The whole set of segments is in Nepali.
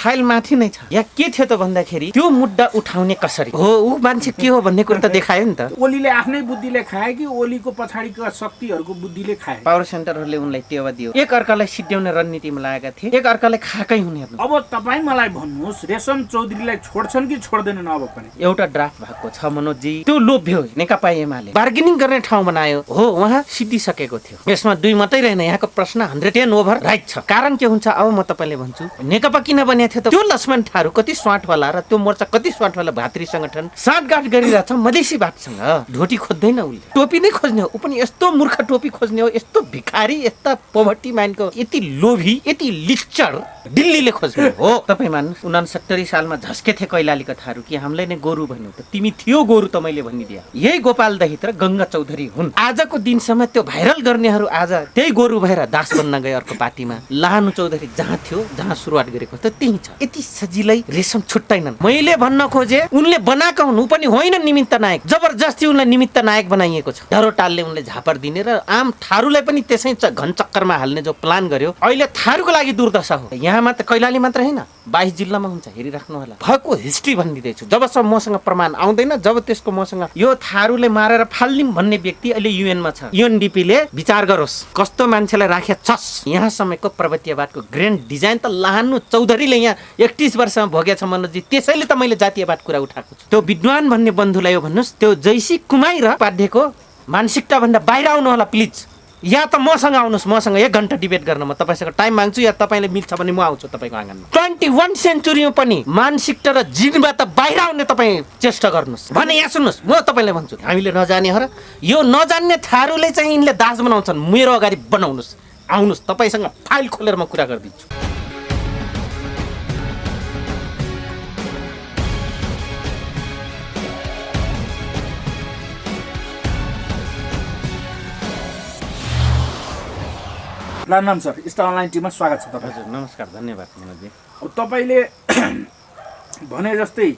फाइल माथि नै छ। यहाँ के थियो त भन्दाखेरि त्यो मुद्दा उठाउने कसरी हो, ऊ मान्छे के हो भन्ने कुरा त देखायो नि त। ओलीले आफ्नै बुद्धिले खाए कि ओलीको पछाडिका शक्तिहरूको बुद्धिले खाए? पावर सेन्टरहरूले उनलाई टेवा दियो, एक अर्कालाई सिद्ध्याउने रणनीतिमा लागेका थिए, एक अर्कालाई खाएकै हुने। अब तपाईँ मलाई भन्नुहोस्, रेशम चौधरीलाई छोड्छन् कि छोड्दैनन्? अब पनि एउटा ड्राफ्ट भएको छ मनोजी, त्यो लोभ्यो नेकपा एमाले बार्गेनिङ गर्ने ठाउँ बनायो हो, उहाँ सिद्धिसकेको थियो। यसमा दुई मात्रै रहेन, यहाँको प्रश्न 110 ओभर राइट छ। कारण के हुन्छ अब म तपाईँले भन्छु, नेकपा किन बनिएको थियो त? त्यो लक्ष्मण थारू कति स्वाटवाला र त्यो मोर्चा कति स्वाटवाला भातृ संगठन साँठगाँठ गरिरहेछ मधेसी भाटसँग। ढोटी खोज्दैन उसले, टोपी नै खोज्ने हो। ऊ पनि यस्तो मूर्ख टोपी खोज्ने हो, यस्तो भिखारी, यस्ता पोभर्टी माइन्डको, यति लोभी, यति लिक्चर दिल्लीले खोज्ने हो। तपाईँ मान्नुहोस् 69 सालमा झस्के थिए कैलालीका थारू कि हामीलाई नै गोरु भन्यो त, तिमी थियो गोरु त मैले भनिदिए। यही गोपाल दहित र गङ्गा चौधरी हुन्। आजको दिनसम्म त्यो भाइरल गर्नेहरू आज त्यही गोरु भएर दास बन्न गए अर्को पार्टीमा। लाहानु चौधरी जहाँ थियो, जहाँ सुरुवात गरेको त त्यही छ। यति सजिलै रेशम छुट्टैनन्। मैले भन्न खोजे उनले बनाएका हुनु पनि होइन निमित्त नायक, जबरजस्ती उनलाई निमित्त नायक बनाइएको छ। डरोटालले उनले झापर दिने र आम थारूलाई पनि त्यसै घन चक्करमा हाल्ने जो प्लान गर्यो, अहिले थारूको लागि दुर्दशा हो। यहाँ मात्र कैलाली मात्र होइन, 22 जिल्लामा हुन्छ, हेरिराख्नु होला। भएको हिस्ट्री भनिदिँदैछु, जबसम्म मसँग प्रमाण आउँदैन, जब त्यसको मसँग यो थारूले मारेर फाल्लिम भन्ने व्यक्ति अहिले युएनमा छ, युएनडीपीले विचार गरोस् कस्तो मान्छेलाई राखे छस्। यहाँ समयको प्रगतिवादको ग्रेन्ड डिजाइन त लाहानु चौधरीले यहाँ 31 वर्षमा भोगेछ मनोजी। त्यसैले त मैले जातीयवाद कुरा उठाएको छु। त्यो विद्वान भन्ने बन्धुलाई हो भन्नुहोस्, त्यो जैसी कुमाई र उपाध्यको मानसिकता भन्दा बाहिर आउनु होला प्लिज। या त मसँग आउनुहोस्, मसँग 1 घन्टा डिबेट गर्न म तपाईँसँग टाइम माग्छु, या तपाईँले मिल्छ भने म आउँछु तपाईँको आँगनमा। 21 सेन्चुरीमा पनि मानसिकता र जिनबाट बाहिर आउने तपाईँ चेष्टा गर्नुहोस् भने यहाँ सुन्नुहोस्, म तपाईँलाई भन्छु हामीले नजाने हो र यो नजान्ने थारूले चाहिँ यिनले दास बनाउँछन्। मेरो अगाडि बनाउनुहोस्, आउनुहोस्, तपाईँसँग फाइल खोलेर म कुरा गरिदिन्छु। प्रणाम सर, स्टार अनलाइन टिममा स्वागत छ तपाईँ। हजुर नमस्कार, धन्यवाद मनोजी। अब तपाईँले भने जस्तै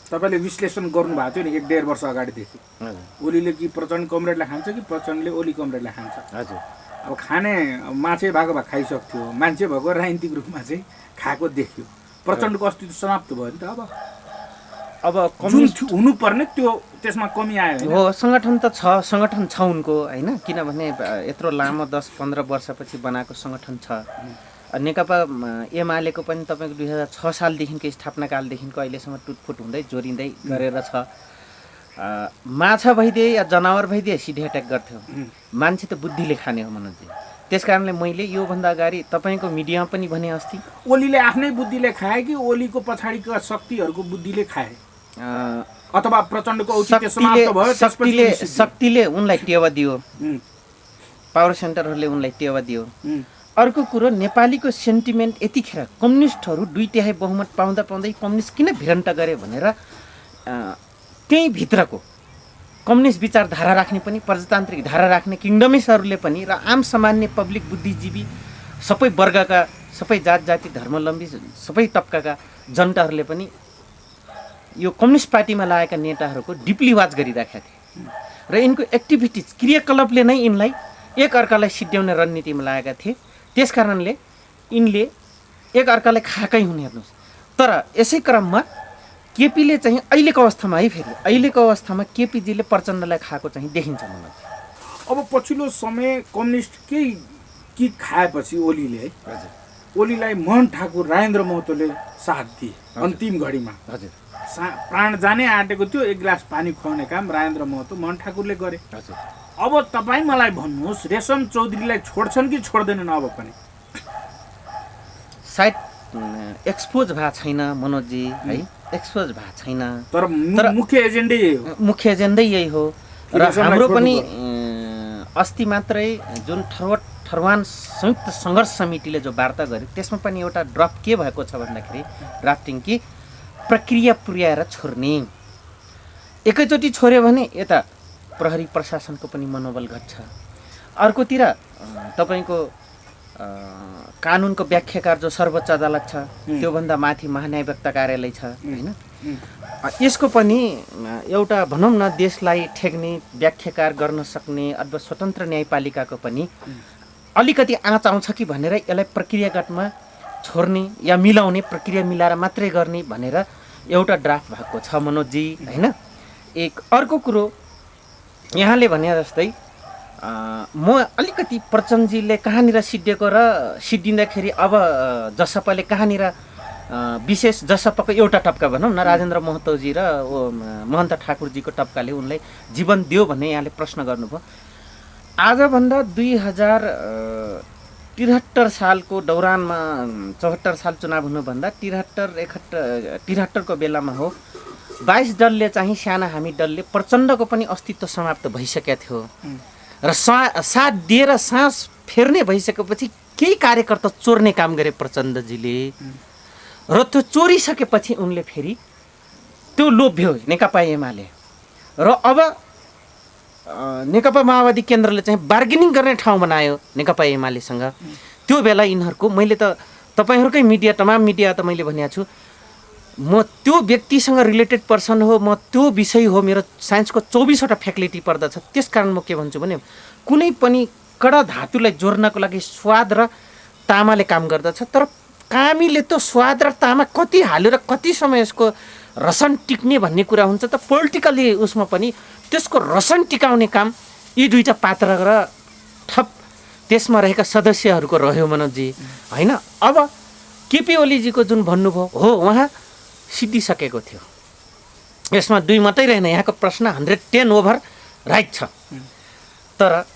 तपाईँले विश्लेषण गर्नुभएको थियो नि 1.5 वर्ष अगाडिदेखि, ओलीले कि प्रचण्ड कमरेडलाई खान्छ कि प्रचण्डले ओली कमरेडलाई खान्छ। हजुर, अब खाने माछे भएको भए खाइसक्थ्यो, मान्छे भएको राजनीतिक रूपमा चाहिँ खाएको देखियो। प्रचण्डको अस्तित्व समाप्त भयो नि त। अब कम्युनिस्ट हुनुपर्ने त्यो त्यसमा कमी आयो हो। सङ्गठन त छ, सङ्गठन छ उनको होइन, किनभने यत्रो लामो 10-15 वर्षपछि बनाएको सङ्गठन छ। नेकपा एमालेको पनि तपाईँको 2006 सालदेखिको स्थापनाकालदेखिको अहिलेसम्म टुटफुट हुँदै जोरिँदै गरेर छ। माछा भइदिए या जनावर भइदिए सिधै एट्याक गर्थ्यो। मान्छे त बुद्धिले खाने हो मनोजी। त्यस कारणले मैले योभन्दा अगाडि तपाईँको मिडियामा पनि भने अस्ति, ओलीले आफ्नै बुद्धिले खाए कि ओलीको पछाडिका शक्तिहरूको बुद्धिले खाए, अथवा प्रचण्डको औचित्य समाप्त भयो, शक्तिले उनलाई टेवा दियो, पावर सेन्टरहरूले उनलाई टेवा दियो। अर्को कुरो, नेपालीको सेन्टिमेन्ट यतिखेर कम्युनिस्टहरू 2/3 बहुमत पाउँदा पाउँदै कम्युनिस्ट किन भिरन्ट गरे भनेर त्यही भित्रको कम्युनिस्ट विचारधारा राख्ने पनि, प्रजातान्त्रिक धारा राख्ने किङडमिस्टहरूले पनि र आम सामान्य पब्लिक बुद्धिजीवी सबै वर्गका, सबै जात जाति धर्मावलम्बी सबै तबकाका जनताहरूले पनि यो कम्युनिस्ट पार्टीमा लागेका नेताहरूको डिपली वाच गरिराखेका थिए र यिनको एक्टिभिटिज क्रियाकलापले नै यिनलाई एक अर्कालाई सिद्ध्याउने रणनीतिमा लागेका थिए। त्यस कारणले यिनले एक अर्कालाई खाएकै हुने। हेर्नुहोस्, तर यसै क्रममा केपीले चाहिँ अहिलेको अवस्थामा है, फेरि अहिलेको अवस्थामा केपीजीले प्रचण्डलाई खाएको चाहिँ देखिन्छ मलाई। अब पछिल्लो समय कम्युनिस्ट केही कि खाएपछि ओलीले है, ओलीलाई मोहन ठाकुर, राजेन्द्र महतोले साथ दिए अन्तिम घडीमा। हजुर, प्राण जाने आँटेको थियो, 1 गिलास पानी खुवाउने काम राजेन्द्र महतो, मोहन ठाकुरले गरे। हजुर, अब तपाईँ मलाई भन्नुहोस्, रेशम चौधरीलाई छोड्छन् कि छोड्दैनन्? अब पनि सायद एक्सपोज भएको छैन मनोजी है, एक्सपोज भएको छैन, तर मुख्य एजेन्डै यही हो। मुख्य एजेन्डै यही हो। र हाम्रो पनि अस्ति मात्रै जुन ठरवान संयुक्त सङ्घर्ष समितिले जो वार्ता गर्यो त्यसमा पनि एउटा ड्राफ्ट के भएको छ भन्दाखेरि, ड्राफ्टिङ कि प्रक्रिया पुर्याएर छोड्ने। एकैचोटि छोड्यो भने यता प्रहरी प्रशासनको पनि मनोबल घट्छ, अर्कोतिर तपाईँको कानुनको व्याख्याकार जो सर्वोच्च अदालत छ त्योभन्दा माथि महान्यायवक्ता कार्यालय छ होइन, यसको पनि एउटा भनौँ न देशलाई ठेक्ने व्याख्याकार गर्न सक्ने अथवा स्वतन्त्र न्यायपालिकाको पनि अलिकति आँच आउँछ कि भनेर यसलाई प्रक्रियागतमा छोड्ने या मिलाउने प्रक्रिया मिलाएर मात्रै गर्ने भनेर एउटा ड्राफ्ट भएको छ मनोजजी होइन। एक अर्को कुरो यहाँले भने जस्तै म अलिकति प्रचण्डजीले कहाँनिर सिद्धिएको र सिद्धिँदाखेरि अब जसपाले कहाँनिर विशेष जसपाको एउटा टप्का भनौँ न राजेन्द्र महतोजी र महन्त ठाकुरजीको टप्काले उनलाई जीवन दियो भन्ने यहाँले प्रश्न गर्नुभयो। आजभन्दा 2073 सालको दौरानमा 74 साल चुनाव हुनुभन्दा 73-71 बेलामा हो 22 दलले चाहिँ साना हामी दलले प्रचण्डको पनि अस्तित्व समाप्त भइसकेको थियो र साथ दिएर सास फेर्ने भइसकेपछि केही कार्यकर्ता चोर्ने काम गरे प्रचण्डजीले र त्यो चोरिसकेपछि उनले फेरि त्यो लोभ्यो नेकपा एमाले र अब नेकपा माओवादी केन्द्रले चाहिँ बार्गेनिङ गर्ने ठाउँ बनायो नेकपा एमालेसँग। त्यो बेला यिनीहरूको मैले त तपाईँहरूकै मिडिया तमाम मिडिया त मैले भनेको छु म त्यो व्यक्तिसँग रिलेटेड पर्सन हो, म त्यो विषय हो, मेरो साइन्सको 24वटा फ्याकल्टी पर्दछ। त्यस कारण म के भन्छु भने कुनै पनि कडा धातुलाई जोड्नको लागि स्वाद र तामाले काम गर्दछ, तर कामीले त्यो स्वाद र तामा कति हाल्यो र कति समय यसको रसन टिक्ने भन्ने कुरा हुन्छ। त पोलिटिकली उसमा पनि त्यसको रसन टिकाउने काम यी दुईटा पात्र र थप त्यसमा रहेका सदस्यहरूको रह्यो मनोजजी होइन। अब केपी ओलीजीको जुन भन्नुभयो हो उहाँ सिद्धिसकेको थियो, यसमा दुई मात्रै रहेन, यहाँको प्रश्न 110 ओभर राइट छ। तर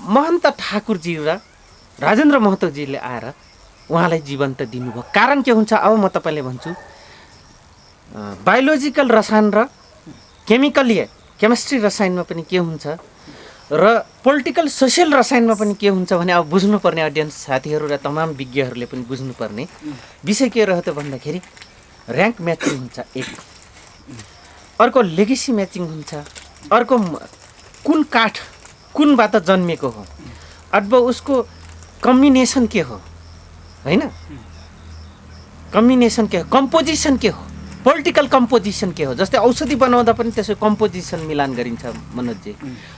महन्त ठाकुरजी र राजेन्द्र महतोजीले आएर उहाँलाई जीवन त दिनुभयो। कारण के हुन्छ अब म तपाईँले भन्छु बायोलोजिकल रसायन र केमिस्ट्री रसायनमा पनि के हुन्छ र पोलिटिकल सोसियल रसायनमा पनि के हुन्छ भने अब बुझ्नुपर्ने अडियन्स साथीहरू र तमाम विज्ञहरूले पनि बुझ्नुपर्ने विषय के रह्यो त भन्दाखेरि ऱ्याङ्क म्याचिङ हुन्छ एक, अर्को लेगेसी म्याचिङ हुन्छ, अर्को कुन काठ कुनबाट जन्मेको हो, अथवा उसको कम्बिनेसन के हो होइन, कम्बिनेसन के हो, कम्पोजिसन के हो, पोलिटिकल कम्पोजिसन के हो। जस्तै औषधि बनाउँदा पनि त्यसको कम्पोजिसन मिलान गरिन्छ मनोजजी।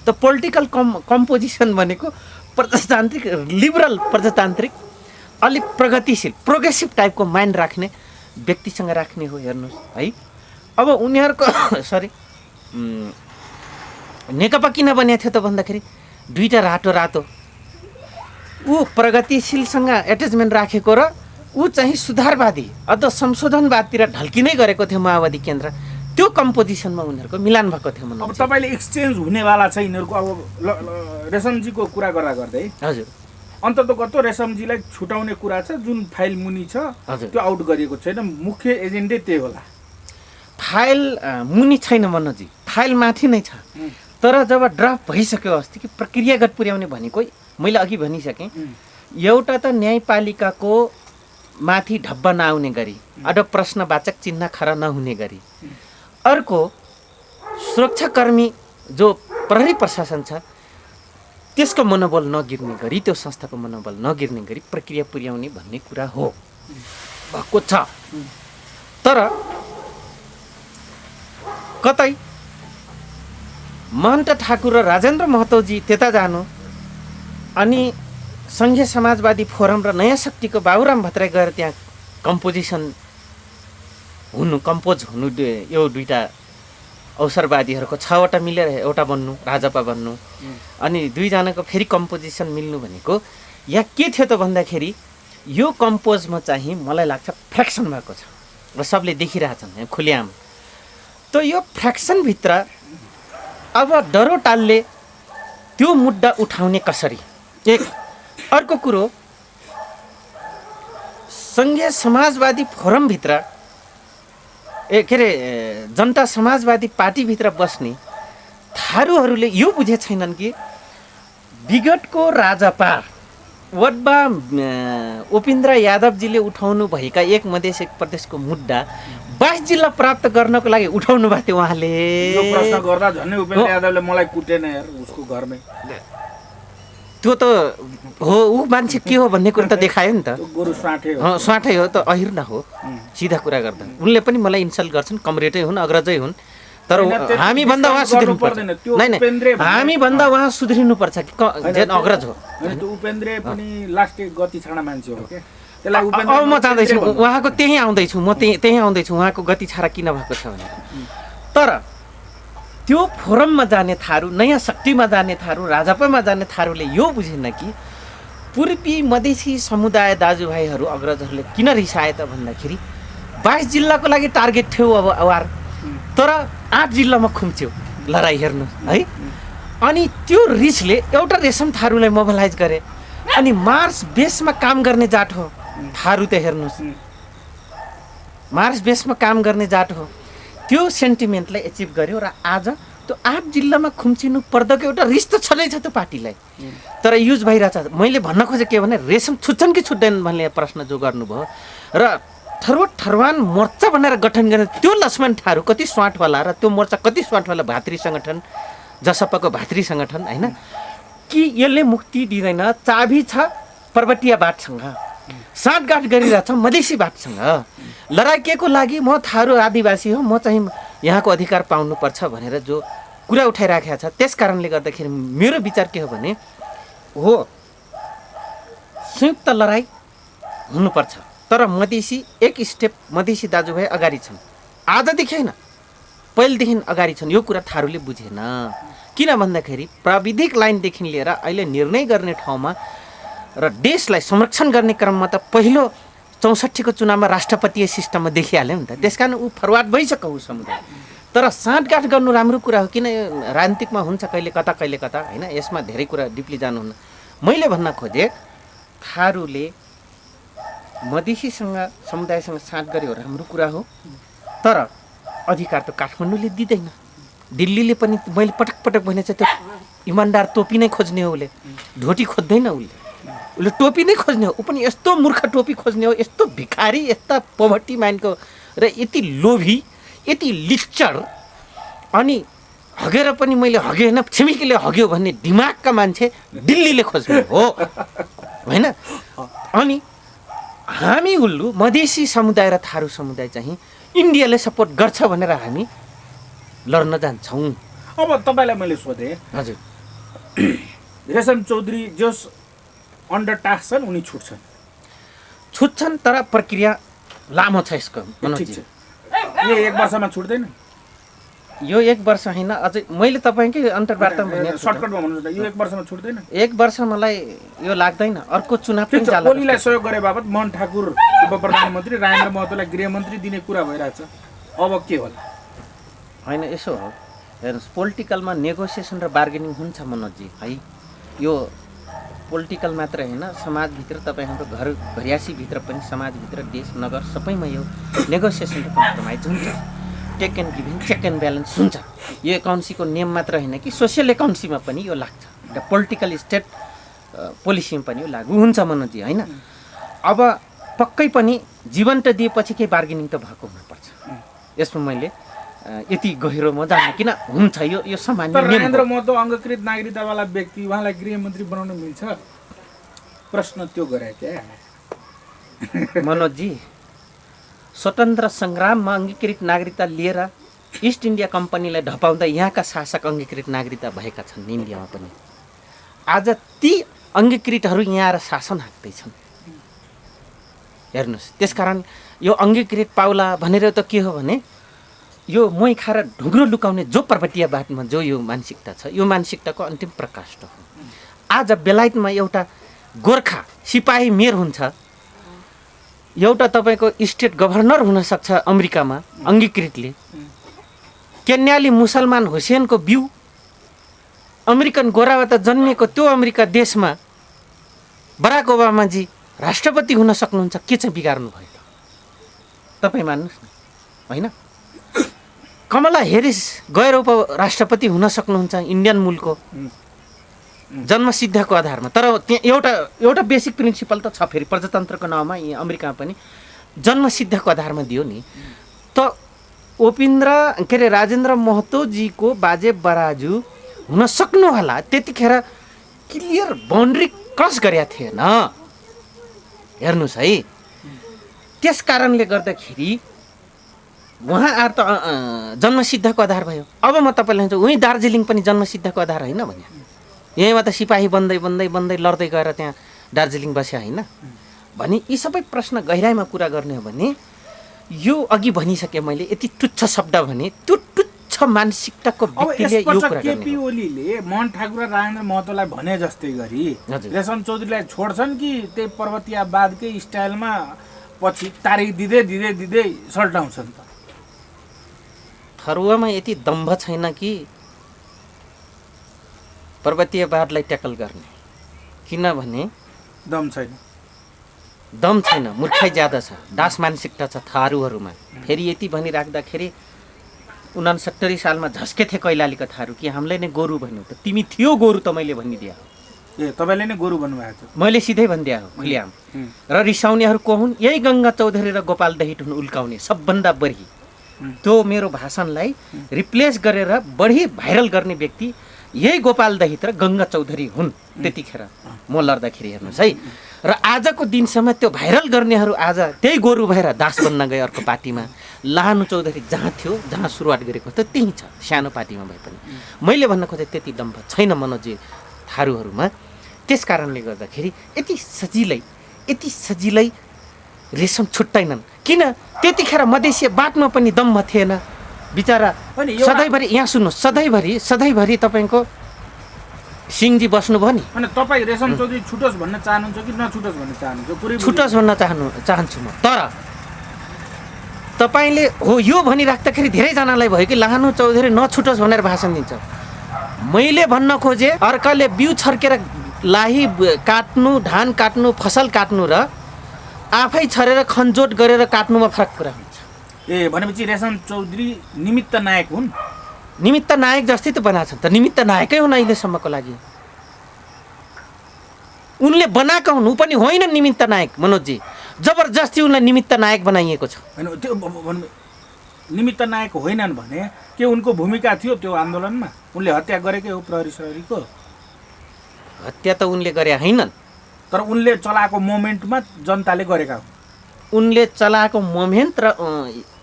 त पोलिटिकल कम्पोजिसन भनेको प्रजातान्त्रिक लिबरल प्रजातान्त्रिक अलिक प्रगतिशील प्रोग्रेसिभ टाइपको माइन्ड राख्ने व्यक्तिसँग राख्ने हो हेर्नुहोस् है। अब उनीहरूको नेकपा किन बनेको थियो त भन्दाखेरि दुईवटा रातो ऊ प्रगतिशीलसँग एट्याचमेन्ट राखेको र ऊ चाहिँ सुधारवादी अझ संशोधनवादतिर ढल्किनै गरेको थियो माओवादी केन्द्र। त्यो कम्पोजिसनमा उनीहरूको मिलान भएको थियो। अब तपाईँले एक्सचेन्ज हुनेवाला छ यिनीहरूको। अब रेशमजीको कुरा गर्दै हजुर अन्ततगत रेशमजीलाई छुटाउने कुरा छ, जुन फाइल मुनि छ त्यो आउट गरिएको छैन, मुख्य एजेन्डै त्यही होला। फाइल मुनि छैन मनोजी, फाइल माथि नै छ। तर जब ड्राफ्ट भइसक्यो अस्ति कि प्रक्रियागत पुर्याउने भनेको मैले अघि भनिसकेँ, एउटा त न्यायपालिकाको माथि ढब्बा नआउने गरी अथवा प्रश्नवाचक चिन्ह खडा नहुने गरी, अर्को सुरक्षाकर्मी जो प्रहरी प्रशासन छ त्यसको मनोबल नगिर्ने गरी, त्यो संस्थाको मनोबल नगिर्ने गरी प्रक्रिया पुर्याउने भन्ने कुरा हो भएको छ। तर कतै महन्त ठाकुर र राजेन्द्र महतोजी त्यता जानु अनि सङ्घीय समाजवादी फोरम र नयाँ शक्तिको बाबुराम भट्टराई गएर त्यहाँ कम्पोज हुनु यो दुईवटा अवसरवादीहरूको 6वटा मिलेर एउटा बन्नु, राजपा बन्नु, अनि दुईजनाको फेरि कम्पोजिसन मिल्नु भनेको यहाँ के थियो त भन्दाखेरि यो कम्पोजमा चाहिँ मलाई लाग्छ फ्र्याक्सन भएको छ र सबले देखिरहेछन् खुलेआम। त यो फ्र्याक्सनभित्र अब डरो टालले त्यो मुद्दा उठाउने कसरी, एक। अर्को कुरो सङ्घीय समाजवादी फोरमभित्र के अरे जनता समाजवादी पार्टीभित्र बस्ने थारूहरूले यो बुझे छैनन् कि विगतको राजापार वडबा उपेन्द्र यादवजीले उठाउनु भएका एक मधेस एक प्रदेशको मुद्दा 22 जिल्ला प्राप्त गर्नको लागि उठाउनु भएको थियो उहाँले। यो प्रश्न गर्दा झन् उपेन्द्र यादवले मलाई कुटेन यार उसको घरमै। त्यो त हो, ऊ मान्छे के हो भन्ने कुरा त देखायो नि त। गोरु स्वाठे हो। स्वाठै हो त, अहिर न हो। सिधा कुरा गर्दा उनले पनि मलाई इन्सल्ट गर्छन्, कमरेडै हुन् अग्रजै हुन्, तर हामी भन्दा उहाँ सुध्रिनु पर्दैन। हामी भन्दा उहाँ सुध्रिनु पर्छ कि अग्रज हो। उपेन्द्र पनि लास्ट गति छाडा मान्छे हो के। त्यसलाई उपेन्द्र अब म जाँदैछु भन्नु। उहाँको त्यहीँ आउँदैछु म त्यहीँ आउँदैछु उहाँको गति छाडा किन भएको छ भनेर। तर त्यो फोरममा जाने थारू, नयाँ शक्तिमा जाने थारू, राजपामा जाने थारूले यो बुझेन कि पूर्वी मधेसी समुदाय दाजुभाइहरू अग्रजहरूले किन रिसाए त भन्दाखेरि 22 जिल्लाको लागि टार्गेट थियो अब अवार, तर 8 जिल्लामा खुम्च्यो लडाइँ हेर्नु है। अनि त्यो रिसले एउटा रेशम थारूलाई मोबिलाइज गरे अनि मार्स बेसमा काम गर्ने जाट हो थारू त हेर्नुहोस्, मार्स बेसमा काम गर्ने जाट हो। त्यो सेन्टिमेन्टलाई एचिभ गर्यो र आज त्यो 8 जिल्लामा खुम्चिनु पर्दाको एउटा रिस त छँदै छ त्यो पार्टीलाई। तर युज भइरहेछ। मैले भन्न खोजेँ के भने रेशम छुट्छन् कि छुट्दैन भन्ने प्रश्न जो गर्नुभयो र थरवान मोर्चा भनेर गठन गर्ने त्यो लक्ष्मण थारू कति स्वाटवाला र त्यो मोर्चा कति स्वाटवाला भातृ सङ्गठन, जसपाको भातृ सङ्गठन होइन कि यसले मुक्ति दिँदैन। चाबी छ पर्वतीय बाटसँग, साँठगाँठ गरिरहेछ मधेसी बाटसँग। लडाइँ के को लागि? म थारू आदिवासी हो, म चाहिँ यहाँको अधिकार पाउनुपर्छ भनेर जो कुरा उठाइराखेको छ। त्यस कारणले गर्दाखेरि मेरो विचार के हो भने हो संयुक्त लडाइँ हुनुपर्छ, तर मधेसी एक स्टेप मधेसी दाजुभाइ अगाडि छन्, आजदेखि होइन पहिलेदेखि अगाडि छन्। यो कुरा थारूले बुझेन। किन भन्दाखेरि प्राविधिक लाइनदेखि लिएर अहिले निर्णय गर्ने ठाउँमा र देशलाई संरक्षण गर्ने क्रममा त पहिलो 64 को चुनावमा राष्ट्रपतीय सिस्टममा देखिहाल्यो नि त। त्यस कारण ऊ फरवार्ड भइसक्यो ऊ समुदाय। तर साँठगाँठ गर्नु राम्रो कुरा हो, किन राजनीतिकमा हुन्छ कहिले कता होइन, यसमा धेरै कुरा डिपली जानुहुन्न। मैले भन्न खोजेँ थारूले मधेसीसँग समुदायसँग साँठ गर्यो राम्रो कुरा हो, तर अधिकार त काठमाडौँले दिँदैन, दिल्लीले पनि। मैले पटक पटक भनेको छ त्यो इमान्दार टोपी नै खोज्ने हो, उसले ढोटी खोज्दैन, उसले टोपी नै खोज्ने हो। ऊ पनि यस्तो मूर्ख टोपी खोज्ने हो, यस्तो भिखारी, यस्ता पोभर्टी माइन्डको र यति लोभी, यति लिच्चर, अनि हगेर पनि मैले हगेन छिमेकीले हग्यो भन्ने दिमागका मान्छे दिल्लीले खोज्ने हो होइन। अनि हामी उल्लु मधेसी समुदाय र थारू समुदाय चाहिँ इन्डियाले सपोर्ट गर्छ भनेर हामी लड्न जान्छौँ। अब तपाईँलाई मैले सोधेँ, हजुर रेशम चौधरी जस अन्डर टास्क छन् उनी छुट्छन्, तर प्रक्रिया लामो छ यसको। ठिक छ, यो 1 वर्षमा छुट्दैन? यो 1 वर्ष होइन, अझै मैले तपाईँकै अन्तर्वार्तामा भने सर्टकटमा भन्नुहोस् न, यो 1 वर्षमा छुट्दैन? 1 वर्ष मलाई यो लाग्दैन। अर्को चुनाव पनि जाला। ओलीलाई सहयोग गरे बापत मोहन ठाकुर उप प्रधानमन्त्री, राजेन्द्र महतोलाई गृहमन्त्री दिने कुरा भइरहेछ, अब के होला? होइन यसो हो हेर्नुहोस्, पोलिटिकलमा नेगोसिएसन र बार्गेनिङ हुन्छ मनोजजी है। यो पोलिटिकल मात्र होइन, समाजभित्र तपाईँ हाम्रो घरियासीभित्र पनि, समाजभित्र देश नगर सबैमा यो नेगोसिएसन र कम्प्रोमाइज हुन्छ, take and giving, check and balance हुन्छ। यो एकाउन्सीको नियम मात्र होइन कि सोसियल एकाउन्सीमा पनि यो लाग्छ, र पोलिटिकल स्टेट पोलिसीमा पनि यो लागू हुन्छ मनोजी होइन। अब पक्कै पनि जीवन त दिएपछि केही बार्गेनिङ त भएको हुनुपर्छ। यसमा मैले यति गहिरोमा जान्न, किन हुन्छ यो सामान्य नियम हो। राजेन्द्र महतो अङ्गकृत नागरिकतावाला व्यक्ति, उहाँलाई गृहमन्त्री बनाउन मिल्छ? प्रश्न त्यो गरे क्या मनोजजी। स्वतन्त्र सङ्ग्राममा अङ्गीकृत नागरिकता लिएर इस्ट इन्डिया कम्पनीलाई ढपाउँदा यहाँका शासक अङ्गीकृत नागरिकता भएका छन् इन्डियामा पनि। आज ती अङ्गीकृतहरू यहाँ आएर शासन हाँक्दैछन् हेर्नुहोस्। त्यसकारण यो अङ्गीकृत पाउला भनेर त के हो भने यो मोही खाएर ढुङ्ग्रो लुकाउने जो पर्वतीयवादमा जो यो मानसिकता छ, यो मानसिकताको अन्तिम प्रकाष्ठ हो। आज बेलायतमा एउटा गोर्खा सिपाही मेयर हुन्छ, एउटा तपाईँको स्टेट गभर्नर हुनसक्छ अमेरिकामा अङ्गीकृतले। केन्याली मुसलमान हुसेनको बिउ अमेरिकन गोराबाट जन्मिएको त्यो अमेरिका देशमा बराक ओबामाजी राष्ट्रपति हुन सक्नुहुन्छ, के चाहिँ बिगार्नु भयो त? तपाईँ मान्नुहोस् न होइन। कमला हेरिस गएर उपराष्ट्रपति हुन सक्नुहुन्छ इन्डियन मूलको जन्मसिद्धको आधारमा। तर त्यहाँ एउटा बेसिक प्रिन्सिपल त छ फेरि प्रजातन्त्रको नाउँमा यहाँ अमेरिकामा पनि जन्मसिद्धको आधारमा दियो नि त। राजेन्द्र महतोजीको बाजे बराजु हुन सक्नु होला, त्यतिखेर क्लियर बाउन्ड्री क्रस गरेका थिएन हेर्नुहोस् है। त्यस कारणले गर्दाखेरि उहाँ आएर त जन्मसिद्धको आधार भयो। अब म तपाईँलाई भन्छ उहीँ दार्जिलिङ पनि जन्मसिद्धको आधार होइन भने, यहीँमा त सिपाही बन्दै बन्दै बन्दै लड्दै गएर त्यहाँ दार्जिलिङ बस्या होइन। भने यी सबै प्रश्न गहिराइमा कुरा गर्ने हो भने यो अघि भनिसके मैले यति तुच्छ शब्द भने त्यो तुच्छ मानसिकताको अब व्यक्तिले यो यसपटक कुरा केपी गर्ने हो। ओलीले मोहन ठाकुर र राजेन्द्र महतोलाई भने जस्तै गरी हजुर। रेशम चौधरीलाई छोड्छन् कि त्यही पर्वतीयवादकै स्टाइलमा पछि तारिख दिँदै दिँदै दिँदै सल्टाउँछन् त? थरुवामा यति दम्भ छैन कि पर्वतीयवादलाई ट्याकल गर्ने, किनभने दम छैन। दम छैन, मूर्खाइ ज्यादा छ, दास मानसिकता छ थारूहरूमा। फेरि यति भनिराख्दाखेरि 69 सालमा झस्केथे कैलालीका थारू कि हामीलाई नै गोरु भन्यो त, तिमी थियो गोरु त मैले भनिदिया हो। ए तपाईँले नै गोरु भन्नुभएको थियो? मैले सिधै भनिदिया हो खुल्याम। र रिसाउनेहरू को हुन्? यही गङ्गा चौधरी र गोपाल दहिट हुन् उल्काउने सबभन्दा बढी। त्यो मेरो भाषणलाई रिप्लेस गरेर बढी भाइरल गर्ने व्यक्ति यही गोपाल दहित र गङ्गा चौधरी हुन् त्यतिखेर म लड्दाखेरि, हेर्नुहोस् है। र आजको दिनसम्म त्यो भाइरल गर्नेहरू आज त्यही गोरु भएर दास बन्न गए अर्को पार्टीमा। लाहानु चौधरी जहाँ थियो, जहाँ सुरुवात गरेको त त्यहीँ छ, सानो पार्टीमा भए पनि। मैले भन्न खोजेँ त्यति दम्भ छैन मनोजी थारूहरूमा। त्यस कारणले गर्दाखेरि यति सजिलै रेशम छुट्टैनन्। किन त्यतिखेर मधेसिया बातमा पनि दम्भ थिएन बिचरा। सधैँभरि यहाँ सुन्नुहोस्, सधैँभरि तपाईँको सिंहजी बस्नुभयो नि। अनि तपाईँ रेशम चौधरी छुटोस् भन्न चाहनुहुन्छ कि नछुटोस् भन्न चाहनुहुन्छ? छुटोस् भन्न चाहन्छु म। तर तपाईँले हो यो भनिराख्दाखेरि धेरैजनालाई भयो कि लाहानु चौधरी नछुटोस् भनेर भाषण दिन्छ। मैले भन्न खोजेँ अर्काले बिउ छर्केर लाही काट्नु, धान काट्नु, फसल काट्नु र आफै छरेर खनजोट गरेर काट्नुमा फरक कुरा हुन्छ। ए भनेपछि रेशम चौधरी निमित्त नायक हुन्? निमित्त नायक जस्तै त बनाएको छ त, निमित्त नायकै हुन् अहिलेसम्मको लागि। उनले बनाएका हुन्, ऊ पनि होइन निमित्त नायक मनोजी। जबरजस्ती उनलाई निमित्त नायक बनाइएको छ। होइन त्यो निमित्त नायक होइनन् भने के उनको भूमिका थियो त्यो आन्दोलनमा? उनले हत्या गरेकै हो प्रहरीको? हत्या त उनले गरे होइनन्, तर उनले चलाएको मोमेन्टमा जनताले गरेका हुन्। उनले चलाएको मोमेन्ट र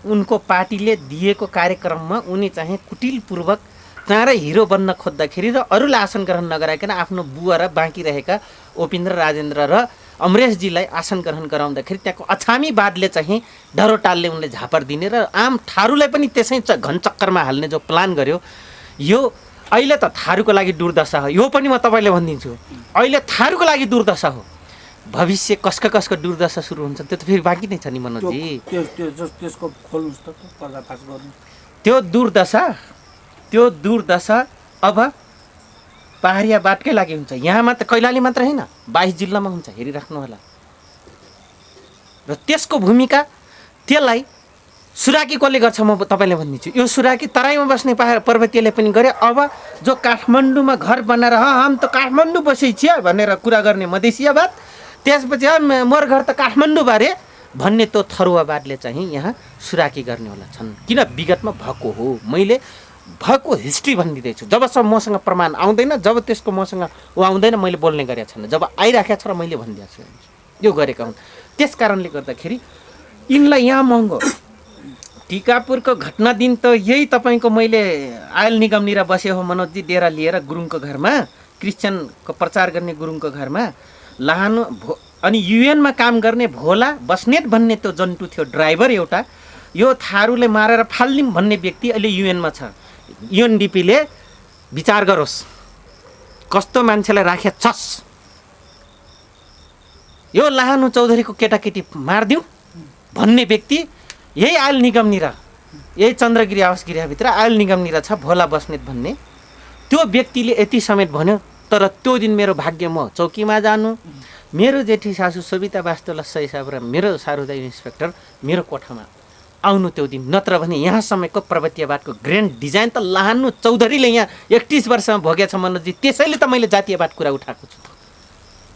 उनको पार्टीले दिएको कार्यक्रममा उनी चाहिँ कुटिलपूर्वक चाँडै हिरो बन्न खोज्दाखेरि र अरूलाई आसन ग्रहण नगराइकन आफ्नो बुवा र बाँकी रहेका उपेन्द्र, राजेन्द्र र अमरेशजीलाई आसन ग्रहण गराउँदाखेरि त्यहाँको अछामीवादले चाहिँ डरोटालले उनले झापर दिने र आम थारूलाई पनि त्यसै घनचक्करमा हाल्ने जो प्लान गर्यो, यो अहिले त थारूको लागि दुर्दशा हो। यो पनि म तपाईँले भनिदिन्छु, अहिले थारूको लागि दुर्दशा हो। भविष्य कसको दुर्दशा सुरु हुन्छ त्यो त फेरि बाँकी नै छ नि मनोजी। त्यसको खोल्नुहोस् त, पर्दाफास गर्नुहोस्। त्यो दुर्दशा अब पहाडिया बाटकै लागि हुन्छ। यहाँ मात्र कैलाली मात्र होइन, 22 जिल्लामा हुन्छ, हेरिराख्नु होला। र त्यसको भूमिका त्यसलाई सुराकी कसले गर्छ म तपाईँले भनिदिन्छु। यो सुराकी तराईमा बस्ने पर्वतीयले पनि गरे। अब जो काठमाडौँमा घर बनाएर हम त काठमाडौँ बसै छिया भनेर कुरा गर्ने मधेसियावाद, त्यसपछि मोर घर त काठमाडौँ बारे भन्ने त्यो थरुवावादले चाहिँ यहाँ सुराकी गर्ने होला छन्। किन विगतमा भएको हो, मैले भएको हिस्ट्री भनिदिँदैछु। जबसम्म मसँग प्रमाण आउँदैन, जब त्यसको मसँग ऊ आउँदैन, मैले बोल्ने गरेको छैन। जब आइराखेको छ र मैले भनिदिएको छु यो गरेका हुन्। त्यस कारणले गर्दाखेरि यिनलाई यहाँ महँगो। टिकापुरको घटना दिन त यही तपाईँको मैले आयल निगमनिर बसे हो मनोजी, डेरा लिएर गुरुङको घरमा, क्रिस्चियनको प्रचार गर्ने गुरुङको घरमा लाहानु अनि युएनमा काम गर्ने भोला बस्नेत भन्ने त्यो जन्तु थियो ड्राइभर एउटा। यो थारूले मारेर फाल्लिम भन्ने व्यक्ति अहिले युएनमा छ। युएनडिपीले विचार गरोस् कस्तो मान्छेलाई राखे छस्। यो लाहानु चौधरीको केटाकेटी मारिदिउँ भन्ने व्यक्ति यही आयल निगमनिर, यही चन्द्रगिरी आवास गृहभित्र आयल निगमनिर छ भोला बस्नेत भन्ने। त्यो व्यक्तिले यति समेत भन्यो। तर त्यो दिन मेरो भाग्य, म चौकीमा जानु, मेरो जेठी सासू सविता वास्तु लस्सा हिसाब र मेरो सारुदा इन्सपेक्टर मेरो कोठामा आउनु त्यो दिन। नत्र भने यहाँसम्मको पर्वतीयवादको ग्रेन्ड डिजाइन त लाहानु चौधरीले यहाँ 31 वर्षमा भोगेछ मनोजी। त्यसैले त मैले जातीयवाद कुरा उठाएको छु।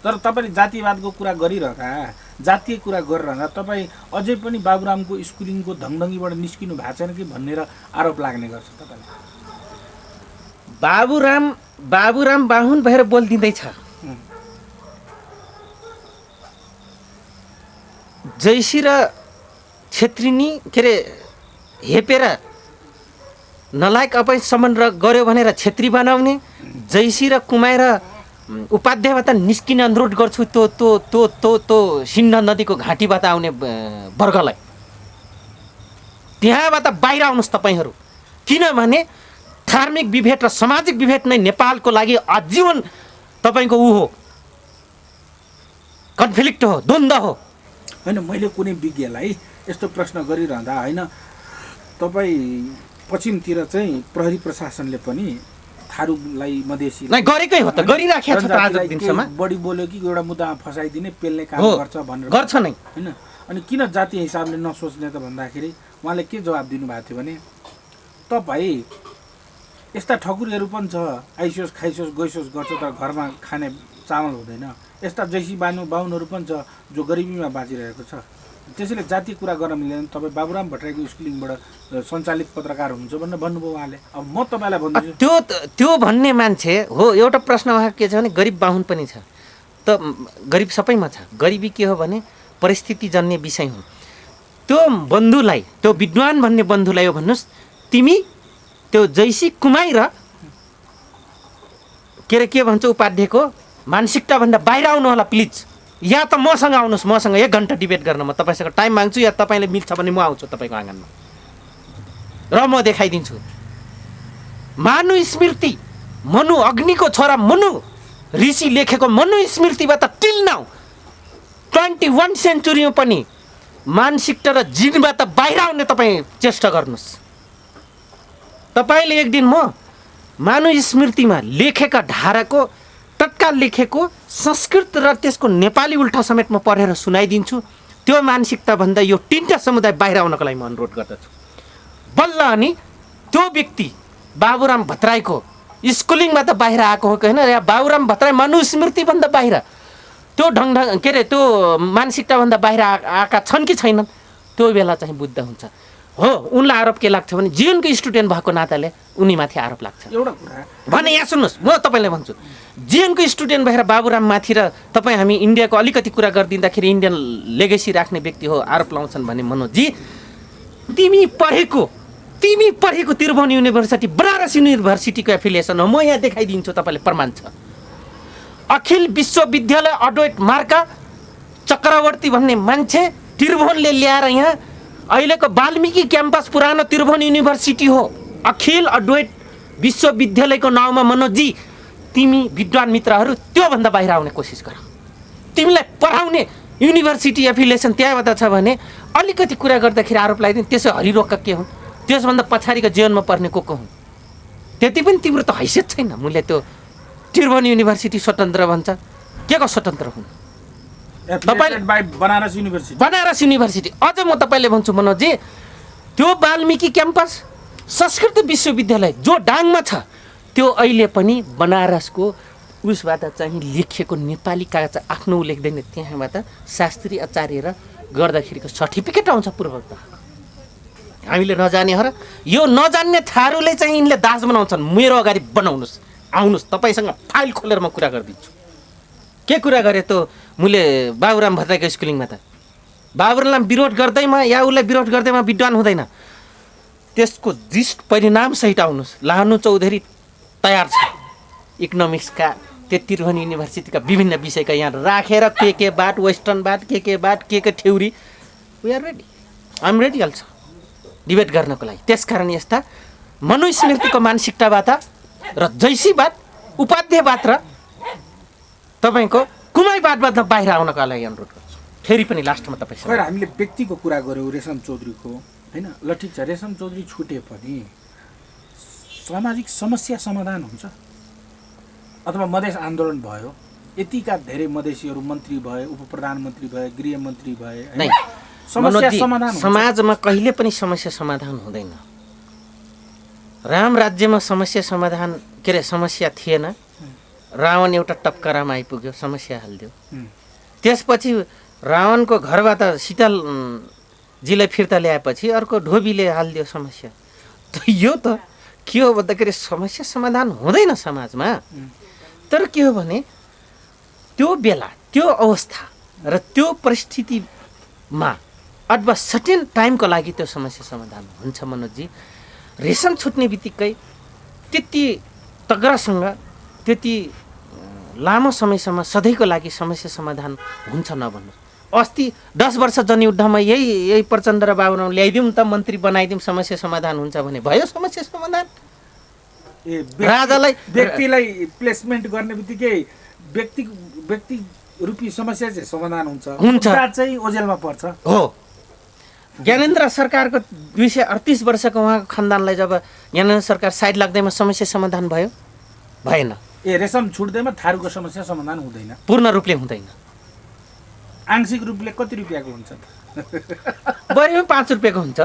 तर तपाईँले जातीयवादको कुरा गरिरहँदा, जातीय कुरा गरिरहँदा तपाईँ अझै पनि बाबुरामको स्कुलिङको धङधङीबाट निस्किनु भएको छैन कि भनेर आरोप लाग्ने गर्छ तपाईँलाई। बाबुराम बाहुन भएर बोलिदिँदैछ। जैसी र छेत्रिनी के अरे हेपेर नलायक अपैसम्म गऱ्यो भनेर छेत्री बनाउने, जैसी र कुमाएर उपाध्यायबाट निस्किन अनुरोध गर्छु त्यो त्यो त्यो त्यो त्यो सिन्ध नदीको घाँटीबाट आउने वर्गलाई त्यहाँबाट बाहिर आउनुहोस् तपाईँहरू। किनभने धार्मिक विभेद र सामाजिक विभेद नै नेपालको लागि आजीवन तपाईँको ऊ हो, कन्फ्लिक्ट हो, द्वन्द्व हो। होइन, मैले कुनै विज्ञलाई यस्तो प्रश्न गरिरहँदा होइन, तपाईँ पश्चिमतिर चाहिँ प्रहरी प्रशासनले पनि थारूलाई मधेसी गरेकै हो त, गरिराखेको छ त आजको दिनसम्म। बढी बोल्यो कि एउटा मुद्दामा फसाइदिने पेल्ने काम गर्छ भनेर गर्छ नै होइन। अनि किन जातीय हिसाबले नसोच्ने त भन्दाखेरि उहाँले के जवाब दिनुभएको थियो भने, तपाईँ यस्ता ठकुरीहरू पनि छ, आइसोस् खाइसोस् गइसोस् गर्छ तर घरमा खाने चामल हुँदैन। यस्ता जैसी बाहुनहरू पनि छ जो गरिबीमा बाँचिरहेको छ। त्यसैले जातीय कुरा गर्न मिल्दैन। तपाईँ बाबुराम भट्टराईको स्कुलिङबाट सञ्चालित पत्रकार हुनुहुन्छ भनेर भन्नुभयो उहाँले। अब म तपाईँलाई भन्छु त्यो भन्ने मान्छे हो। एउटा प्रश्न उहाँ के छ भने गरिब बाहुन पनि छ त, गरिब सबैमा छ। गरिबी के हो भने परिस्थितिजन्य विषय हो। त्यो बन्धुलाई, त्यो विद्वान भन्ने बन्धुलाई हो भन्नुहोस्, तिमी त्यो जैसी कुमाई र के भन्छ उपाध्ययको मानसिकताभन्दा बाहिर आउनु होला प्लिज। या त मसँग आउनुहोस्, मसँग 1 घन्टा डिबेट गर्न म तपाईँसँग टाइम माग्छु, या तपाईँले मिल्छ भने म आउँछु तपाईँको आँगनमा र म देखाइदिन्छु। मनुस्मृति, मनु अग्निको छोरा मनु ऋषि लेखेको मनुस्मृतिबाट टिल नाउ 21 सेन्चुरीमा पनि मानसिकता र जिनबाट बाहिर आउने तपाईँ चेष्टा गर्नुहोस्। तपाईँले एक दिन म मनुस्मृतिमा लेखेका धाराको तत्काल लेखेको संस्कृत र त्यसको नेपाली उल्टा समेत म पढेर सुनाइदिन्छु। त्यो मानसिकताभन्दा यो 3टा समुदाय बाहिर आउनको लागि म अनुरोध गर्दछु। बल्ल अनि त्यो व्यक्ति बाबुराम भट्टराईको स्कुलिङबाट बाहिर आएको हो कि होइन, या बाबुराम भट्टराई मनुस्मृतिभन्दा बाहिर त्यो त्यो मानसिकताभन्दा बाहिर आएका छन् कि छैनन्, त्यो बेला चाहिँ बुद्ध हुन्छ। हो, उनलाई आरोप के लाग्छ भने जीवनको स्टुडेन्ट भएको नाताले उनीमाथि आरोप लाग्छ। एउटा कुरा भने यहाँ सुन्नुहोस्, म तपाईँलाई भन्छु, जीवनको स्टुडेन्ट भएर बाबुराममाथि र तपाईँ हामी इन्डियाको अलिकति कुरा गरिदिँदाखेरि इन्डियन लेगेसी राख्ने व्यक्ति हो आरोप लाउँछन् भने मनोजी, तिमी पढेको त्रिभुवन युनिभर्सिटी बनारस युनिभर्सिटीको एफिलिएसन हो। म यहाँ देखाइदिन्छु, तपाईँले प्रमाण छ। अखिल विश्वविद्यालय अडोइट मार्का चक्रवर्ती भन्ने मान्छे त्रिभुवनले ल्याएर यहाँ अहिलेको वाल्मिकी क्याम्पस पुरानो त्रिभुवन युनिभर्सिटी हो। अखिल अद्वैत विश्वविद्यालयको नाउँमा मनोजी, तिमी विद्वान मित्रहरू त्योभन्दा बाहिर आउने कोसिस गर। तिमीलाई पढाउने युनिभर्सिटी एफिलिएसन त्यहाँबाट छ भने अलिकति कुरा गर्दाखेरि आरोप लगाइदिनु, त्यसो हरिरोगका के हुन्, त्यसभन्दा पछाडिको जीवनमा पर्ने को हुन्, त्यति पनि तिम्रो त हैसियत छैन। मैले त्यो त्रिभुवन युनिभर्सिटी स्वतन्त्र भन्छ, के को स्वतन्त्र हुन्? बनारस युनिभर्सिटी। अझ म तपाईँले भन्छु मनोजी, त्यो वाल्मिकी क्याम्पस संस्कृत विश्वविद्यालय जो डाङमा छ, त्यो अहिले पनि बनारसको उसबाट चाहिँ लेखिएको नेपाली कागज आफ्नो लेख्दैन, त्यहाँबाट शास्त्री आचार्य र गर्दाखेरिको सर्टिफिकेट आउँछ पूर्वत। हामीले नजाने हो र यो नजान्ने थारूले चाहिँ यिनले दास बनाउँछन्। मेरो अगाडि बनाउनुहोस्, आउनुहोस्, तपाईँसँग फाइल खोलेर म कुरा गरिदिन्छु। के कुरा गरे त मैले बाबुराम भट्टराईको स्कुलिङमा त बाबुरामलाई विरोध गर्दैमा या उसलाई विरोध गर्दैमा विद्वान हुँदैन। त्यसको जिस्ट परिणाम सहित आउनुहोस्। लानु चौधरी तयार छ इकोनोमिक्सका त्यो त्रिभुवन युनिभर्सिटीका विभिन्न विषयका यहाँ राखेर के बाट वेस्टर्न बाट के बाट के theory, we are ready, I am ready also debate गर्नको लागि। त्यसकारण यस्ता मनुस्मृतिको मानसिकताबाट र जैसीवाद, उपाध्ययवाद र तपाईँको कुमाईवादबाट बाहिर आउनका लागि अनुरोध गर्छु। फेरि पनि लास्टमा तपाईँ हामीले व्यक्तिको कुरा गऱ्यौँ रेशम चौधरीको, होइन? ल ठिक छ, रेशम चौधरी छुटे पनि सामाजिक समस्या समाधान हुन्छ अथवा मधेस आन्दोलन भयो, यतिका धेरै मधेसीहरू मन्त्री भए, उप प्रधानमन्त्री भए, गृहमन्त्री भए, नै समस्या समाधान समाजमा कहिले पनि समस्या समाधान हुँदैन। राम राज्यमा समस्या समाधान समस्या थिएन। रावण एउटा टपकारामा आइपुग्यो, समस्या हालिदियो। त्यसपछि रावणको घरबाट सीतालजीलाई फिर्ता ल्याएपछि अर्को धोबीले हालिदियो समस्या। यो त के हो भन्दाखेरि समस्या समाधान हुँदैन समाजमा। तर के हो भने त्यो बेला, त्यो अवस्था र त्यो परिस्थितिमा अथवा सर्टेन टाइमको लागि त्यो समस्या समाधान हुन्छ मनोजी। रेशम छुट्ने बित्तिकै त्यति तगरासँग, त्यति लामो समयसम्म सधैँको लागि समस्या समाधान हुन्छ नभन्नुहोस्। अस्ति 10 वर्ष जनयुद्धमा यही प्रचण्ड र बाबुराम ल्याइदिउँ त मन्त्री बनाइदिउँ समस्या समाधान हुन्छ भने भयो समस्या समाधान। राजालाई व्यक्तिलाई प्लेसमेन्ट गर्ने बित्तिकै व्यक्ति रूपी समस्या चाहिँ समाधान हुन्छ मुद्दा चाहिँ ओझेलमा पर्छ। हो, ज्ञानेन्द्र सरकारको 238 वर्षको उहाँको खानदानलाई जब ज्ञानेन्द्र सरकार साइड लाग्दैमा समस्या समाधान भयो? भएन। रेशम छुट्दैमा थारूको समस्या समाधान हुँदैन, पूर्ण रूपले हुँदैन। आंशिक रूपले कति रुपियाँको हुन्छ? बढीमा 5 रुपियाँको हुन्छ।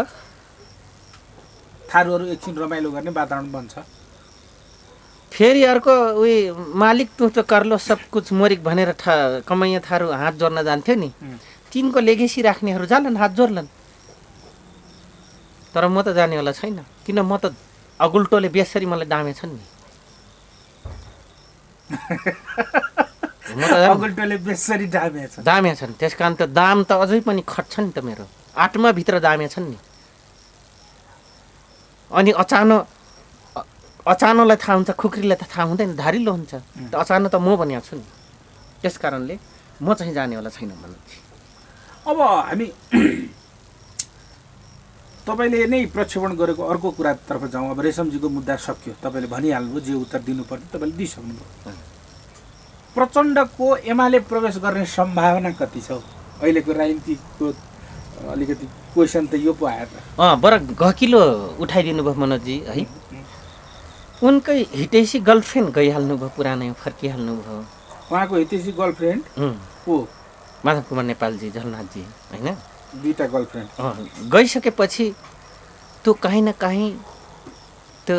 थारूहरू एकछिन रमाइलो गर्ने वातावरण बन्छ। फेरि अर्को उही मालिक तू त कर्लो सब कुछ मोरिक भनेर कमैया थारू हात जोड्न जान्थ्यो नि, तिनको लेगेसी राख्नेहरू जान्लान्, हात जोड्लान्। तर म त जानेवाला छैन, किन म त अगुल्टोले बेसरी मलाई दामेछन् नि। अगुल्टोले बेसरी दामेछन्, त्यस कारण त दाम त अझै पनि खट्छ नि त, मेरो आत्माभित्र दामेछन् नि। अनि अचानोलाई थाहा हुन्छ, खुक्रीलाई त थाहा हुँदैन, धारिलो हुन्छ। त अचानो त म भनेको छु नि, त्यस कारणले म चाहिँ जानेवाला छैन भन्नुहुन्छ। अब हामी तपाईँले नै प्रक्षेपण गरेको अर्को कुरातर्फ जाउँ। अब रेशमजीको मुद्दा सक्यो, तपाईँले भनिहाल्नुभयो, जे उत्तर दिनुपर्ने तपाईँले दिइसक्नुभयो। प्रचण्डको एमाले प्रवेश गर्ने सम्भावना कति छ? अहिलेको राजनीतिको अलिकति क्वेसन त यो पो आयो त। बरु गकिलो उठाइदिनु भयो मनोजी है। उनकै हितैसी गर्लफ्रेन्ड गइहाल्नुभयो, पुरानै फर्किहाल्नु भयो। उहाँको हितैसी गर्लफ्रेन्ड को? माधव कुमार नेपालजी, झलनाथजी होइन, 2टा गर्लफ्रेन्ड। गइसकेपछि त्यो काहीँ न काहीँ त्यो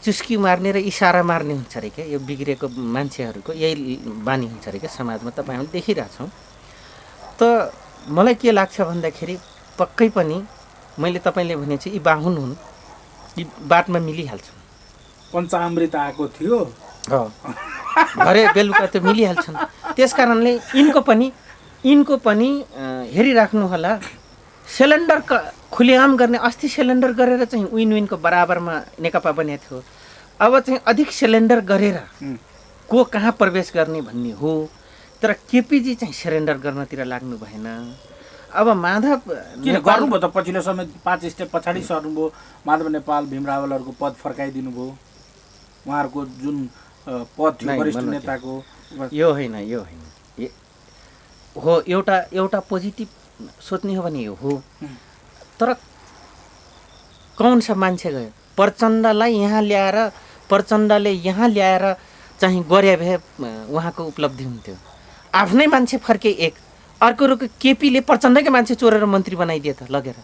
चुस्की मार्ने र इसारा मार्ने हुन्छ अरे क्या। यो बिग्रेको मान्छेहरूको यही बानी हुन्छ अरे क्या समाजमा, तपाईँ हामी देखिरहेछौँ। त मलाई के लाग्छ भन्दाखेरि पक्कै पनि मैले तपाईँले भने चाहिँ यी बाहुन हुन्, यी बाटमा मिलिहाल्छन्। पञ्चामृत आएको थियो, भरे बेलुका त मिलिहाल्छन्। त्यस कारणले यिनको पनि हेरिराख्नु होला। सिलिन्डर खुलेआम गर्ने, अस्ति सिलिन्डर गरेर चाहिँ विन विनको बराबरमा नेकपा बनेको थियो। अब चाहिँ अधिक सिलिन्डर गरेर को कहाँ प्रवेश गर्ने भन्ने हो। तर केपीजी चाहिँ सिलिन्डर गर्नतिर लाग्नु भएन। अब माधव किन गर्नुभयो त? पछिल्लो समय 5 स्टेप पछाडि सर्नुभयो। माधव नेपाल, भीम रावलहरूको पद फर्काइदिनु भयो। उहाँहरूको जुन पद थियो वरिष्ठ नेताको, यो होइन हो। एउटा पोजिटिभ सोच्ने हो भने यो हो। तर कौन सा मान्छे गयो? प्रचण्डले यहाँ ल्याएर चाहिँ गरे भए उहाँको उपलब्धि हुन्थ्यो। आफ्नै मान्छे फर्के एक, अर्को रुको केपीले प्रचण्डकै मान्छे चोरेर मन्त्री बनाइदिए त लगेर।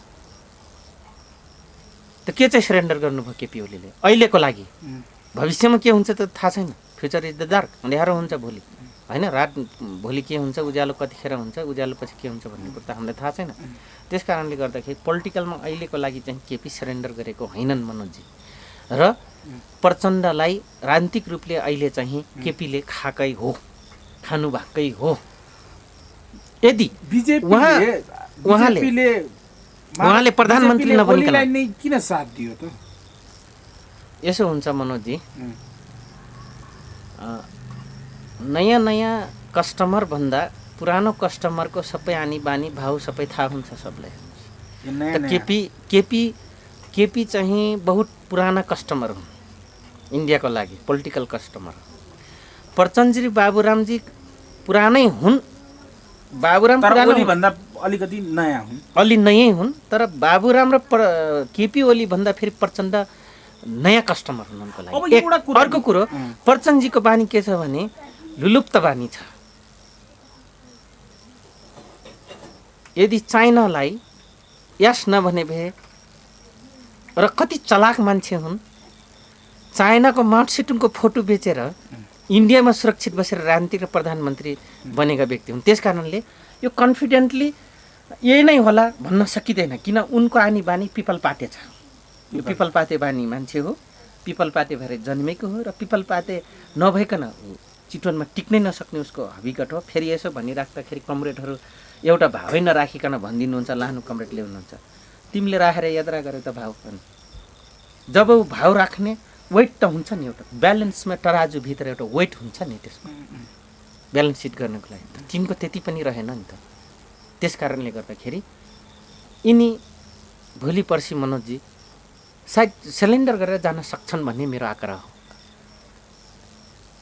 त के चाहिँ सरेन्डर गर्नुभयो केपी ओलीले अहिलेको लागि? भविष्यमा के हुन्छ त थाहा छैन। फ्युचर इज द डार्क, अँध्यारो हुन्छ भोलि होइन। रात भोलि के हुन्छ, उज्यालो कतिखेर हुन्छ, उज्यालो पछि के हुन्छ भन्ने कुरो त हामीलाई थाहा छैन। त्यस कारणले गर्दाखेरि पोलिटिकलमा अहिलेको लागि चाहिँ केपी सरेन्डर गरेको होइनन् मनोजी। र प्रचण्डलाई राजनीतिक रूपले अहिले चाहिँ केपीले खानु भएकै हो। यदि उहाँले प्रधानमन्त्री नबनिकन किन साथ दियो त? यसो हुन्छ मनोजी, नयाँ कस्टमर भन्दा पुरानो कस्टमरको सबै आनी बानी भाउ सबै थाहा हुन्छ सबलाई। केपी चाहिँ बहुत पुराना कस्टमर हुन् इन्डियाको लागि, पोलिटिकल कस्टमर। प्रचण्डजी बाबुरामजी पुरानै हुन्। बाबुराम भन्दा अलिकति नयाँ हुन्, अलि नयाँ हुन्। तर बाबुराम र केपी ओली भन्दा फेरि प्रचण्ड नयाँ कस्टमर हुन् उनको लागि। अर्को कुरो, प्रचण्डजीको बानी के छ भने लुलुप्त बानी छ। यदि चाइनालाई यस नभने भए, र कति चलाक मान्छे हुन्, चाइनाको माउसेटुङको फोटो बेचेर इन्डियामा सुरक्षित बसेर राजनीतिक र प्रधानमन्त्री बनेका व्यक्ति हुन्। त्यस कारणले यो कन्फिडेन्टली यही नै होला भन्न सकिँदैन, किन उनको आनी बानी पिपलपाते छ। यो पिपलपाते बानी मान्छे हो, पिपलपाते भएर जन्मेको हो, र पिपलपाते नभइकन चितवनमा टिक्नै नसक्ने उसको हविगत हो। फेरि यसो भनिराख्दाखेरि कमरेडहरू एउटा भावै नराखिकन भनिदिनुहुन्छ, लानु कमरेड ल्याउनुहुन्छ, तिमीले राखेर यात्रा गरे त भाव पनि। जब भाव राख्ने वेट त हुन्छ नि, एउटा ब्यालेन्समा तराजुभित्र एउटा वेट हुन्छ नि, त्यसमा ब्यालेन्स सिट गर्नको लागि त तिनको त्यति पनि रहेन नि त। त्यस कारणले गर्दाखेरि यिनी भोलि पर्सि मनोजजी सायद सिलिन्डर गरेर जान सक्छन् भन्ने मेरो आग्रह हो।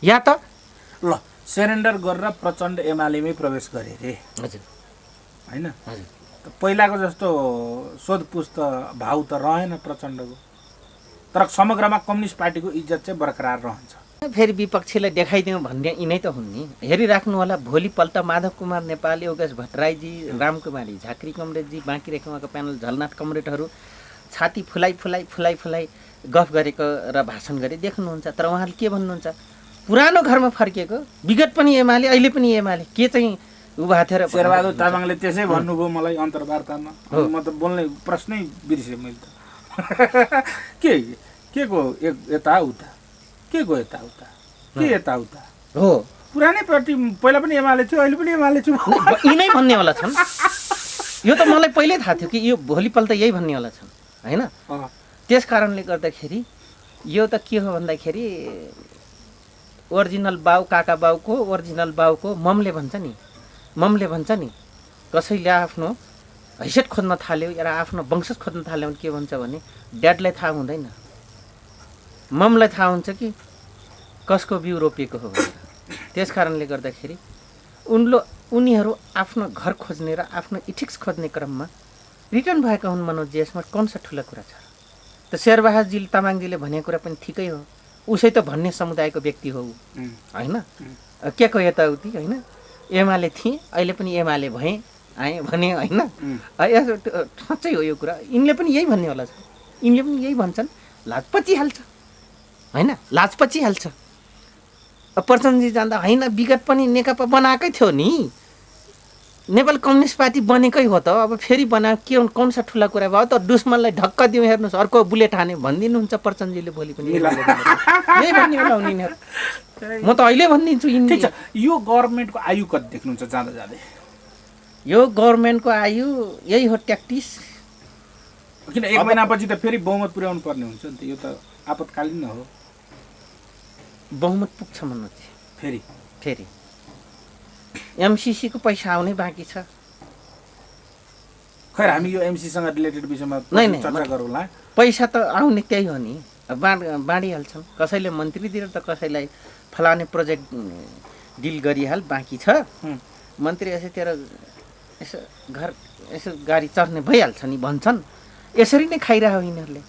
या त ल सरेन्डर गरेर प्रचण्ड एमालेमै प्रवेश गरे रे हजुर होइन, हजुर पहिलाको जस्तो सोधपुछ त भाउ त रहेन प्रचण्डको, तर समग्रमा कम्युनिस्ट पार्टीको इज्जत चाहिँ बरकरार रहन्छ। फेरि विपक्षीलाई देखाइदिउँ भन्ने यिनै त हुन् नि। हेरिराख्नु होला भोलिपल्ट माधव कुमार नेपाल, योगेश भट्टराईजी, रामकुमारी झाँक्री कमरेडजी, बाँकी रेखमाको प्यानल झलनाथ कमरेडहरू छाती फुलाई फुलाई फुलाई फुलाई गफ गरेको र भाषण गरे देख्नुहुन्छ। तर उहाँले के भन्नुहुन्छ, पुरानो घरमा फर्किएको विगत पनि एमाले अहिले पनि एमाले के चाहिँ उ भएको थियो र शेरबहादुर तामाङले त्यसै भन्नुभयो मलाई अन्तर्वार्तामा। म त बोल्ने प्रश्नै बिर्सेँ मैले त। के को यताउता, के को यताउता, के यताउता हो। पुरानै पार्टी पहिला पनि एमाले थियो अहिले पनि एमाले छु यिनै भन्नेवाला छन्। यो त मलाई पहिल्यै थाहा थियो कि यो भोलिपल्ट यही भन्नेवाला छन् होइन। त्यस कारणले गर्दाखेरि यो त के हो भन्दाखेरि ओरिजिनल बाउ काका बाउको ओरिजिनल बाउको ममले भन्छ नि कसैले आफ्नो हैसियत खोज्न थाल्यो या आफ्नो वंशज खोज्न थाल्यो भने के भन्छ भने ड्याडलाई थाहा हुँदैन, ममलाई थाहा हुन्छ कि कसको बिउ रोपिएको हो भनेर। त्यस कारणले गर्दाखेरि उनीहरू आफ्नो घर खोज्ने र आफ्नो इथिक्स खोज्ने क्रममा रिटर्न भएका हुन् मनोजी। यसमा कौन सा ठुला कुरा छ त? शेरबहादुर तामाङजीले भनेको कुरा पनि ठिकै हो, उसै त भन्ने समुदायको व्यक्ति हो होइन। के को यताउति होइन, एमाले थिएँ अहिले पनि एमाले भएँ आएँ भने होइन। साँच्चै हो यो कुरा। यिनले पनि यही भन्नेवाला छ, यिनले पनि यही भन्छन्। लाज पचिहाल्छ होइन, लाज पचिहाल्छ। प्रचण्डजी जाँदा होइन विगत पनि नेकपा बनाएकै थियो नि, नेपाल कम्युनिस्ट पार्टी बनेकै हो त। अब फेरि बनायो के कौन सा ठुला कुरा भयो त? दुश्मनलाई ढक्क दिउँ हेर्नुहोस् अर्को बुलेट हाने भनिदिनुहुन्छ प्रचण्डजीले भोलि पनि। यही भन्नेवाला हुन् यिनीहरू, म त अहिले भनिदिन्छु। ठिक छ, यो गभर्मेन्टको आयु कति देख्नुहुन्छ जाँदा जाँदै? यो गभर्मेन्टको आयु यही हो 33। किन 1 महिनापछि त फेरि बहुमत पुर्याउनु पर्ने हुन्छ नि त, यो त आपतकालीन हो। बहुमत पुग्छ मनोज फेरि एमसिसीको पैसा आउनै बाँकी छ। खैर हामी यो एमसीसँग रिलेटेड विषयमा चर्चा गरौँला। पैसा त आउने त्यही हो नि, बाँडिहाल्छन्। कसैले मन्त्री दिएर त कसैलाई फलाने प्रोजेक्ट डिल गरिहाल बाँकी छ। मन्त्री यसो तेरो यसो घर यसो गाडी चढ्ने भइहाल्छ नि भन्छन्। यसरी नै खाइरह्यो यिनीहरूले।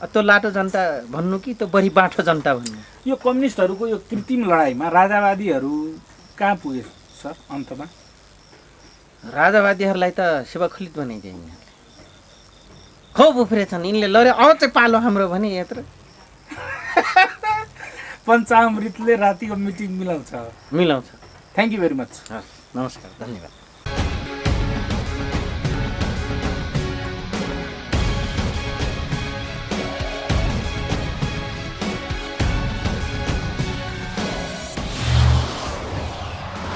त्यो लाटो जनता भन्नु कि त्यो बढी बाठो जनता भन्नु। यो कम्युनिस्टहरूको यो कृत्रिम लडाइँमा राजावादीहरू कहाँ पुगे सर अन्तमा? राजावादीहरूलाई त सेवाखुलित बनाइदिए यिनीहरूले। खुब उफ्रेछन् यिनले, लरे अब चाहिँ पालो हाम्रो भने यत्रो पञ्चामृतले रातिको मिटिङ मिलाउँछ। मिलाउँछ। Thank you very much. हस्, नमस्कार, धन्यवाद।